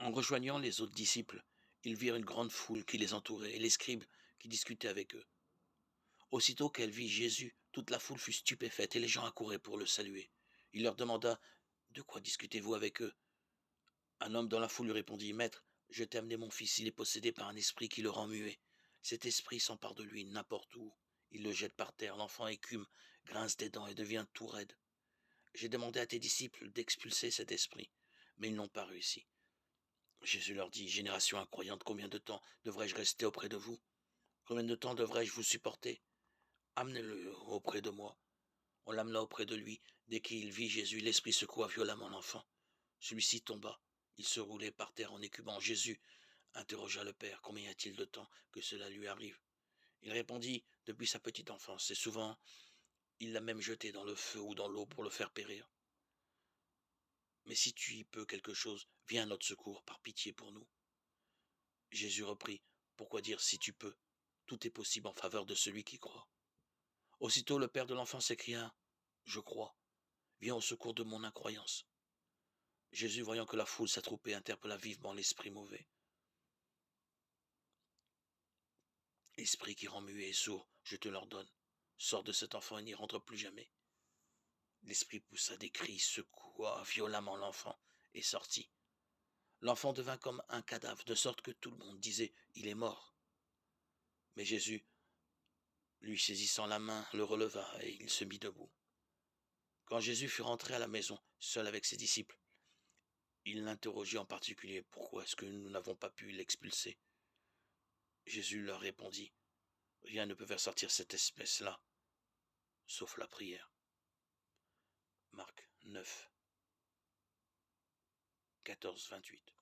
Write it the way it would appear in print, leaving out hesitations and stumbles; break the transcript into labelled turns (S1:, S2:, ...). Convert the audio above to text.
S1: En rejoignant les autres disciples, ils virent une grande foule qui les entourait et les scribes qui discutaient avec eux. Aussitôt qu'elle vit Jésus, toute la foule fut stupéfaite et les gens accouraient pour le saluer. Il leur demanda: De quoi discutez-vous avec eux? Un homme dans la foule lui répondit: Maître, je t'ai amené mon fils, il est possédé par un esprit qui le rend muet. Cet esprit s'empare de lui n'importe où. Il le jette par terre, l'enfant écume, grince des dents et devient tout raide. J'ai demandé à tes disciples d'expulser cet esprit, mais ils n'ont pas réussi. Jésus leur dit: Génération incroyante, combien de temps devrais-je rester auprès de vous? Combien de temps devrais-je vous supporter? Amenez-le auprès de moi. On l'amena auprès de lui. Dès qu'il vit Jésus, l'esprit secoua violemment l'enfant. Celui-ci tomba. Il se roulait par terre en écumant. Jésus interrogea le père: Combien y a-t-il de temps que cela lui arrive? Il répondit: Depuis sa petite enfance, et souvent il l'a même jeté dans le feu ou dans l'eau pour le faire périr. Mais si tu y peux quelque chose, viens à notre secours, par pitié pour nous. Jésus reprit: Pourquoi dire si tu peux? Tout est possible en faveur de celui qui croit. Aussitôt le père de l'enfant s'écria: Je crois, viens au secours de mon incroyance. Jésus, voyant que la foule s'attroupait, interpella vivement l'esprit mauvais. Esprit qui rend muet et sourd, je te l'ordonne, sors de cet enfant et n'y rentre plus jamais. L'esprit poussa des cris, secoua violemment l'enfant et sortit. L'enfant devint comme un cadavre, de sorte que tout le monde disait: Il est mort. Mais Jésus, lui saisissant la main, le releva et il se mit debout. Quand Jésus fut rentré à la maison, seul avec ses disciples, il l'interrogeait en particulier: Pourquoi est-ce que nous n'avons pas pu l'expulser? Jésus leur répondit: Rien ne peut faire sortir cette espèce-là, sauf la prière. Marc 9, 14, 28.